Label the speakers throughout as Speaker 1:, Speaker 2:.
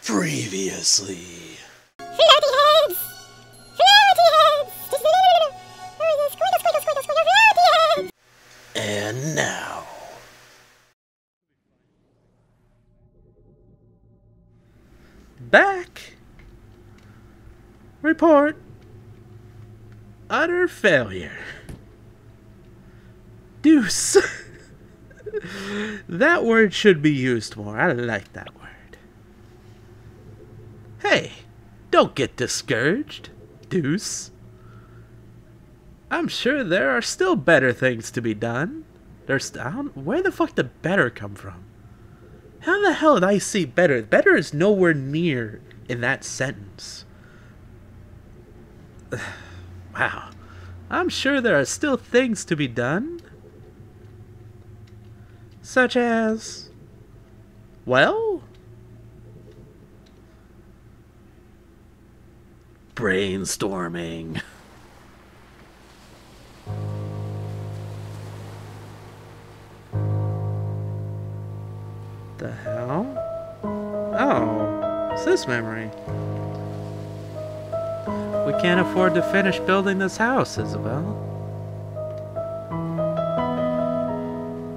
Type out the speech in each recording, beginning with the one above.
Speaker 1: Previously.
Speaker 2: Floaty heads! Floaty heads! Floaty heads!
Speaker 1: And now.
Speaker 3: Back. Report. Utter failure. Deuce. That word should be used more. I like that word. Hey, don't get discouraged, Deuce. I'm sure there are still better things to be done. Where the fuck did better come from? How the hell did I see better? Better is nowhere near in that sentence. Wow. I'm sure there are still things to be done. Such as... well... brainstorming. The hell? Oh, it's this memory. We can't afford to finish building this house, Isabel.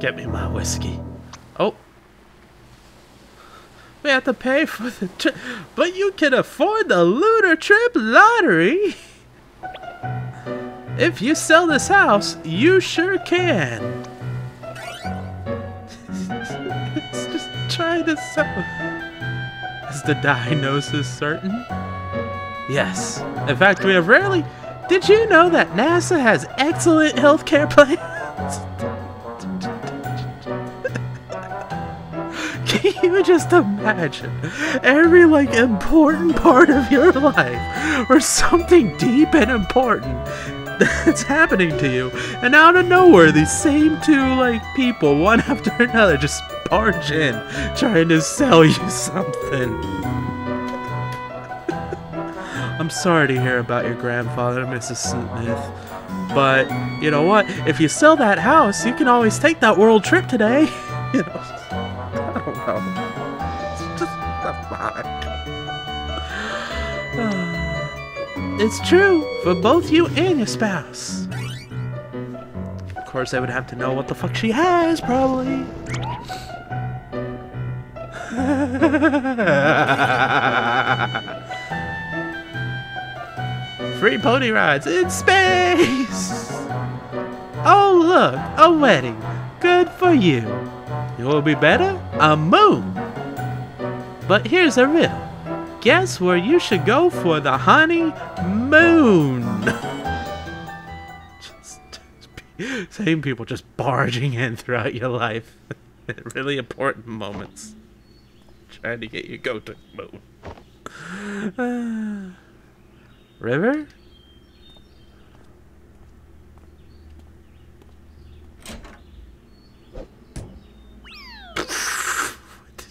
Speaker 3: Get me my whiskey. Oh. We have to pay for the trip, but you can afford the Lunar Trip Lottery. If you sell this house, you sure can. It's just trying to sell. Is the diagnosis certain? Yes. In fact, we have rarely... Did you know that NASA has excellent healthcare plans? Can you just imagine every, important part of your life or something deep and important that's happening to you, and out of nowhere, these same two, people, one after another, just barge in trying to sell you something. I'm sorry to hear about your grandfather, Mrs. Smith, but you know what? If you sell that house, you can always take that world trip today. You know, I don't know. It's just it's true for both you and your spouse. Of course, I would have to know what the fuck she has, probably. Free pony rides in space! Oh look, a wedding. Good for you. You will be better? A moon. But here's a riddle. Guess where you should go for the honeymoon? Same people just barging in throughout your life at really important moments. Trying to get you go to the moon. River?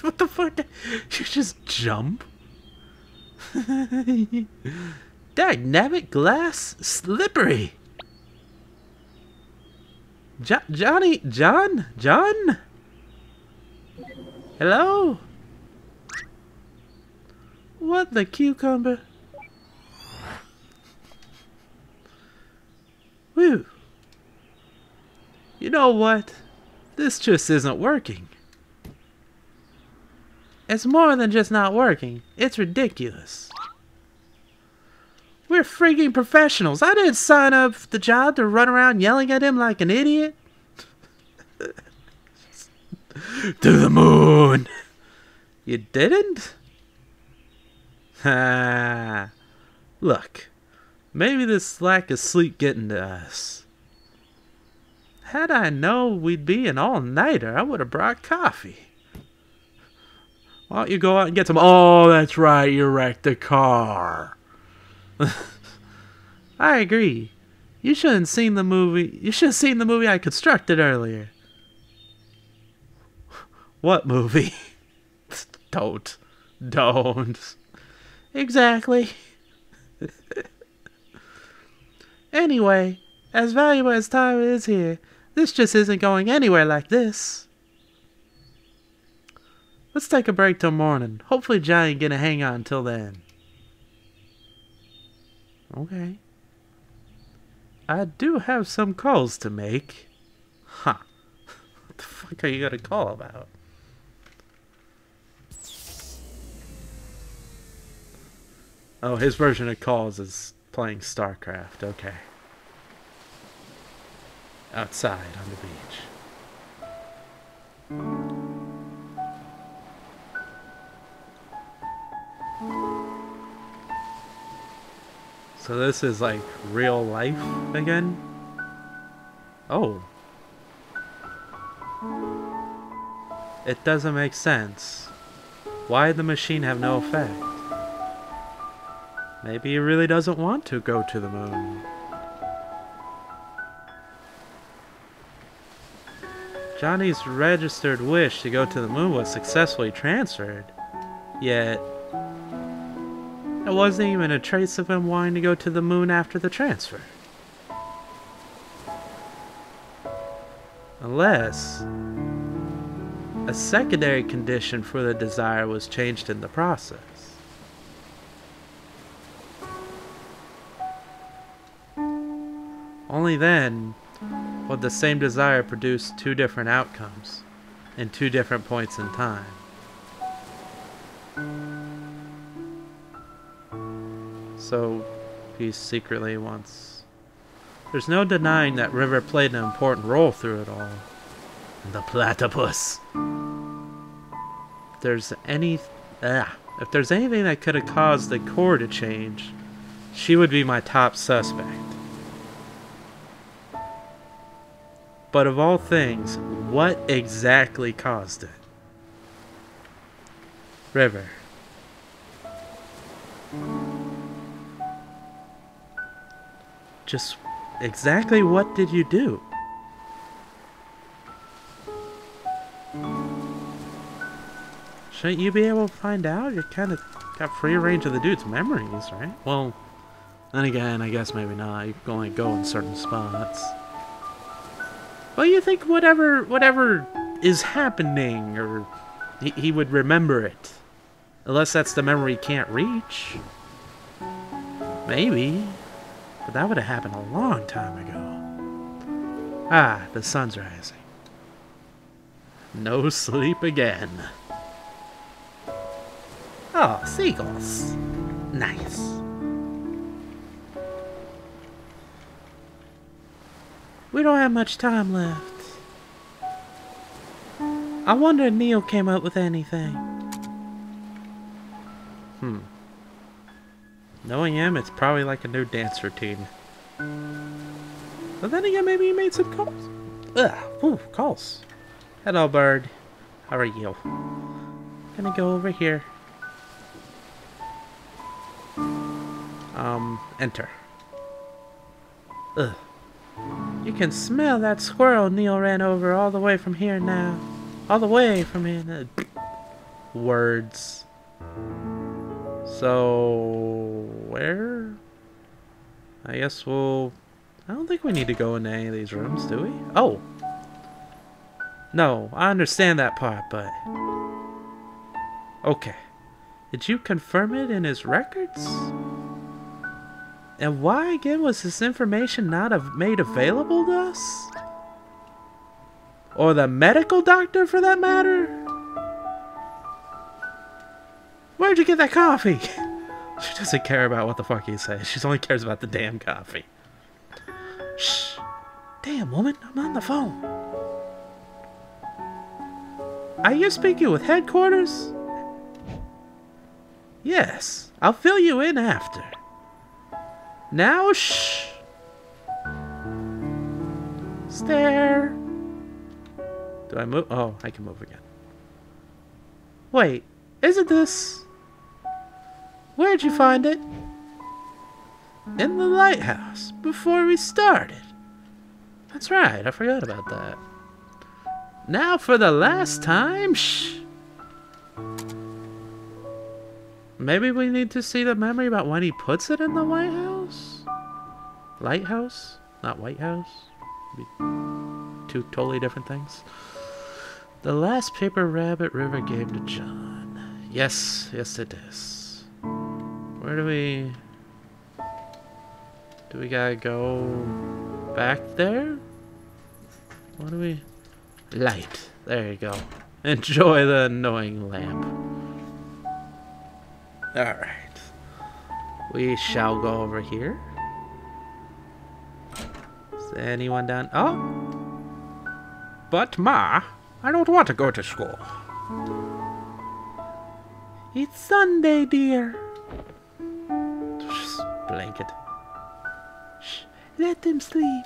Speaker 3: What the fuck? You just jump? Dynamic glass slippery. John? Hello? What the cucumber? Whew. You know what? This just isn't working. It's more than just not working. It's ridiculous. We're freaking professionals. I didn't sign up for the job to run around yelling at him like an idiot. To the moon. You didn't? Ha. Look. Maybe this lack of sleep getting to us. Had I known we'd be an all-nighter, I would have brought coffee. Why don't you go out and get some... Oh, that's right, you wrecked the car. I agree. You should have seen the movie. You should have seen the movie I constructed earlier. What movie? Don't. Exactly. Anyway, as valuable as time is here, this just isn't going anywhere like this. Let's take a break till morning. Hopefully Johnny ain't gonna hang on till then. Okay. I do have some calls to make. Huh. What the fuck are you gonna call about? Oh, his version of calls is playing StarCraft. Okay. Outside on the beach. So this is like real life again? Oh. It doesn't make sense. Why did the machine have no effect? Maybe he really doesn't want to go to the moon. Johnny's registered wish to go to the moon was successfully transferred. Yet, there wasn't even a trace of him wanting to go to the moon after the transfer. Unless a secondary condition for the desire was changed in the process. Only then would the same desire produce two different outcomes in two different points in time. So he secretly wants... There's no denying that River played an important role through it all. The platypus. If there's anything that could have caused the core to change, she would be my top suspect. But of all things, what exactly caused it? River. Just exactly what did you do? Shouldn't you be able to find out? You're kind of got free range of the dude's memories, right? Well, then again, I guess maybe not. You can only go in certain spots. Well, you think whatever is happening, or he would remember it. Unless that's the memory he can't reach. Maybe. But that would have happened a long time ago. Ah, the sun's rising. No sleep again. Oh, seagulls. Nice. We don't have much time left. I wonder if Neil came up with anything. Knowing him, it's probably like a new dance routine. But then again, maybe he made some calls. Ugh, ooh, calls. Hello, bird. How are you? Gonna go over here. Enter. Ugh. You can smell that squirrel Neil ran over all the way from here now. All the way from here. Words. So, where? I guess we'll... I don't think we need to go into any of these rooms, do we? Oh! No, I understand that part, but... Okay. Did you confirm it in his records? And why again was this information not made available to us? Or the medical doctor, for that matter? Where'd you get that coffee? She doesn't care about what the fuck he says. She only cares about the damn coffee. Shh. Damn, woman, I'm on the phone. Are you speaking with headquarters? Yes, I'll fill you in after. Now, shh. Stare. Do I move? Oh, I can move again. Wait, isn't this... Where'd you find it? In the lighthouse, before we started. That's right, I forgot about that. Now for the last time, shh. Maybe we need to see the memory about when he puts it in the White House? Lighthouse? Not White House? Be two totally different things. The last paper Rabbit River gave to John. Yes, yes it is. Where do we... Do we gotta go back there? What do we... Light. There you go. Enjoy the annoying lamp. Alright. We shall go over here. Is there anyone down... Oh! But Ma, I don't want to go to school. It's Sunday, dear. Just blanket. Shh, let them sleep.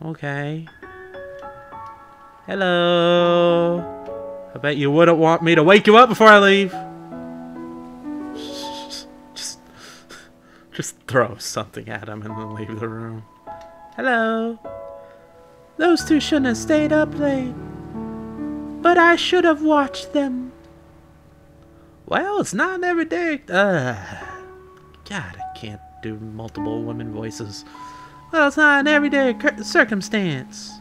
Speaker 3: Okay. Hello. I bet you wouldn't want me to wake you up before I leave. Just throw something at him and then leave the room. Hello. Those two shouldn't have stayed up late. But I should have watched them. Well, it's not an everyday... God, I can't do multiple women voices. Well, it's not an everyday circumstance.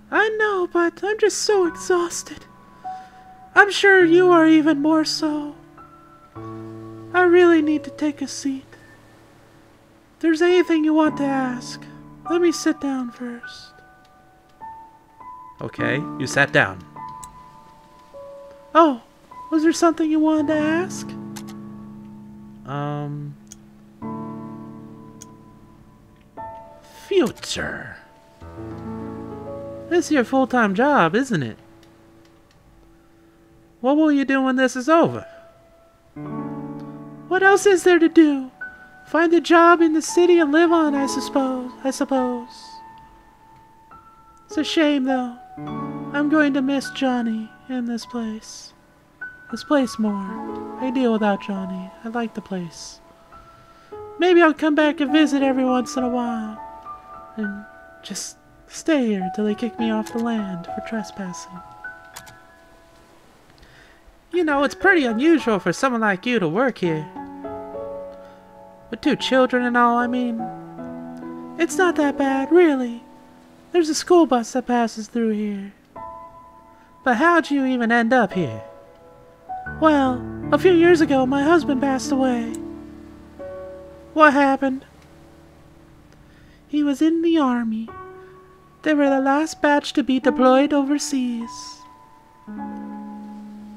Speaker 3: I know, but I'm just so exhausted. I'm sure you are even more so. I really need to take a seat. If there's anything you want to ask, let me sit down first. Okay, you sat down. Oh, was there something you wanted to ask? Future. This is your full-time job, isn't it? What will you do when this is over? What else is there to do? Find a job in the city and live on, I suppose. It's a shame, though. I'm going to miss Johnny in this place. This place more. I deal without Johnny. I like the place. Maybe I'll come back and visit every once in a while. And just stay here till they kick me off the land for trespassing. You know, it's pretty unusual for someone like you to work here. With 2 children and all, I mean. It's not that bad, really. There's a school bus that passes through here. But how'd you even end up here? Well, a few years ago, my husband passed away. What happened? He was in the army. They were the last batch to be deployed overseas.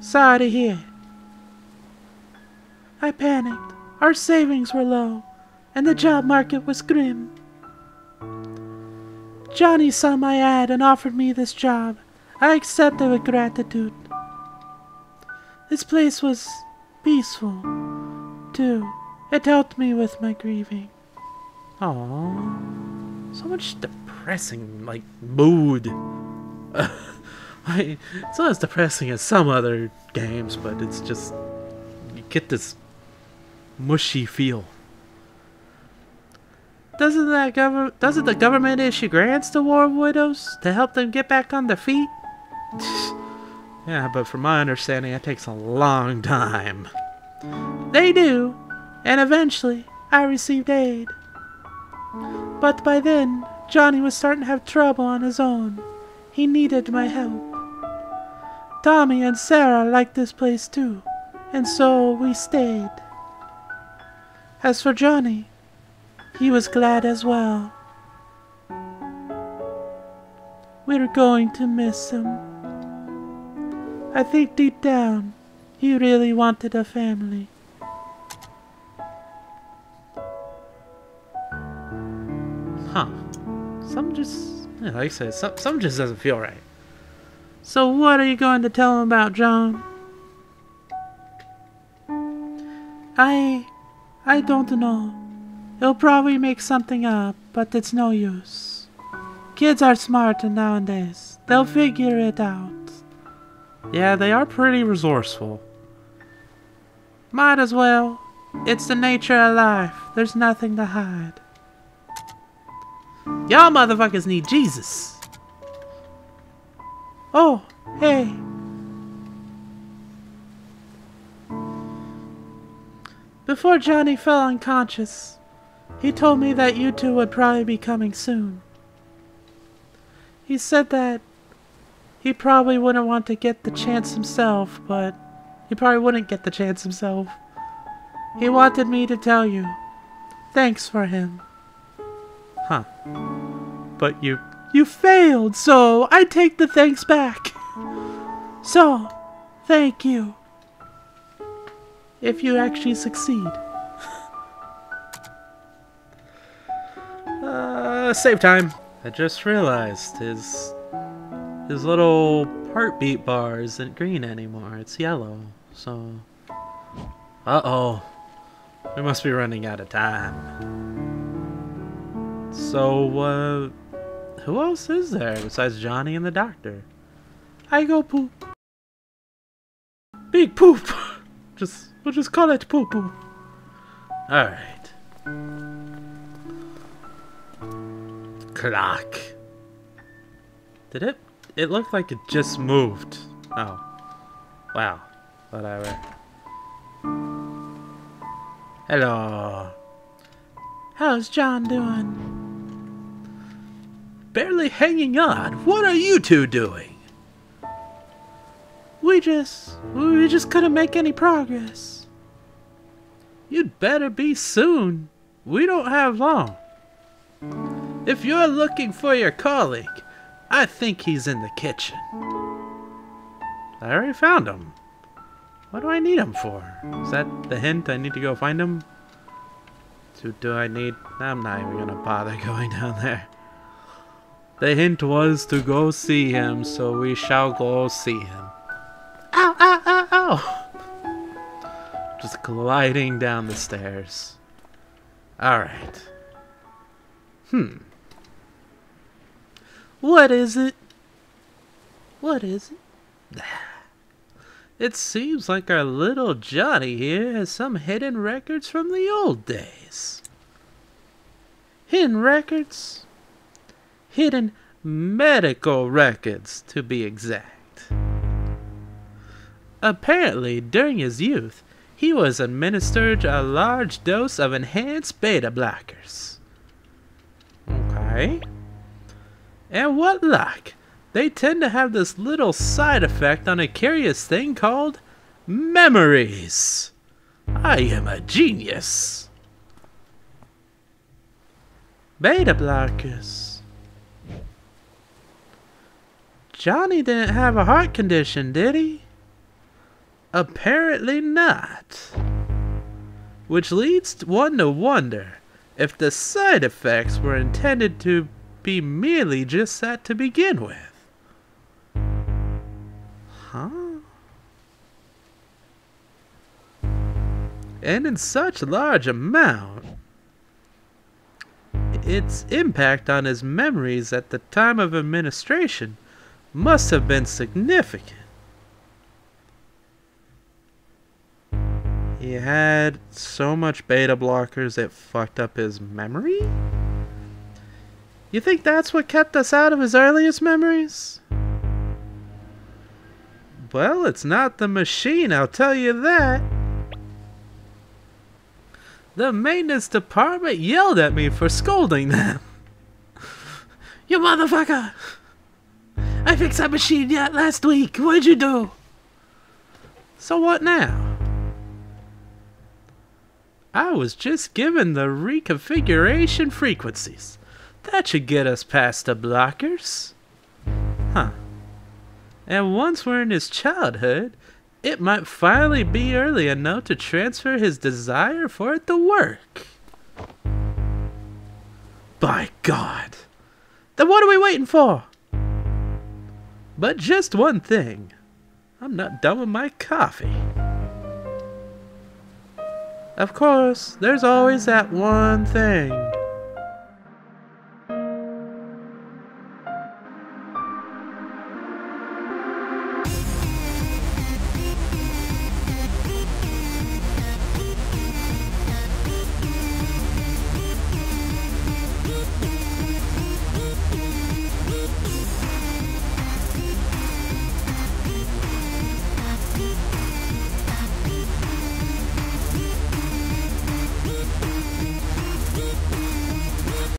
Speaker 3: Sorry to hear. I panicked. Our savings were low, and the job market was grim. Johnny saw my ad and offered me this job. I accepted with gratitude. This place was peaceful, too. It helped me with my grieving. Aww. So much depressing, like, mood. It's not as depressing as some other games, but it's just... You get this mushy feel. Doesn't the government issue grants to war widows to help them get back on their feet? Yeah, but from my understanding, it takes a long time. They do, and eventually, I received aid. But by then, Johnny was starting to have trouble on his own. He needed my help. Tommy and Sarah liked this place too, and so we stayed. As for Johnny, he was glad as well. We're going to miss him. I think deep down, he really wanted a family. Huh. Some just, yeah, like I said, some just doesn't feel right. So what are you going to tell him about John? I don't know. He'll probably make something up, but it's no use. Kids are smart nowadays. They'll figure it out. Yeah, they are pretty resourceful. Might as well. It's the nature of life. There's nothing to hide. Y'all motherfuckers need Jesus. Oh, hey. Before Johnny fell unconscious, he told me that you two would probably be coming soon. He said that he probably wouldn't want to get the chance himself, but he probably wouldn't get the chance himself. He wanted me to tell you. Thanks for him. Huh. But you failed, so I take the thanks back. So, thank you. If you actually succeed. Save time. I just realized his little heartbeat bar isn't green anymore. It's yellow. So, uh-oh. We must be running out of time. So, who else is there besides Johnny and the doctor? I go poop. Big poop. We'll just call it poo-poo. Alright. Clock. Did it? It looked like it just moved. Oh. Wow. Whatever. Hello. How's John doing? Barely hanging on. What are you two doing? We just couldn't make any progress. You'd better be soon. We don't have long. If you're looking for your colleague, I think he's in the kitchen. I already found him. What do I need him for? Is that the hint? I need to go find him? Do I need... I'm not even gonna bother going down there. The hint was to go see him, so we shall go see him. Ow, ow, ow, ow! Just gliding down the stairs. Alright. What is it? What is it? It seems like our little Johnny here has some hidden records from the old days. Hidden records? Hidden medical records, to be exact. Apparently, during his youth, he was administered a large dose of enhanced beta blockers. Okay. And what luck! They tend to have this little side effect on a curious thing called memories. I am a genius. Beta blockers. Johnny didn't have a heart condition, did he? Apparently not. Which leads one to wonder if the side effects were intended to be merely just that to begin with. Huh? And in such large amount, its impact on his memories at the time of administration must have been significant. He had so much beta blockers it fucked up his memory? You think that's what kept us out of his earliest memories? Well, it's not the machine, I'll tell you that. The maintenance department yelled at me for scolding them. You motherfucker! I fixed that machine yet last week. What'd you do? So what now? I was just given the reconfiguration frequencies. That should get us past the blockers. Huh. And once we're in his childhood, it might finally be early enough to transfer his desire for it to work. By God. Then what are we waiting for? But just one thing. I'm not done with my coffee. Of course, there's always that one thing.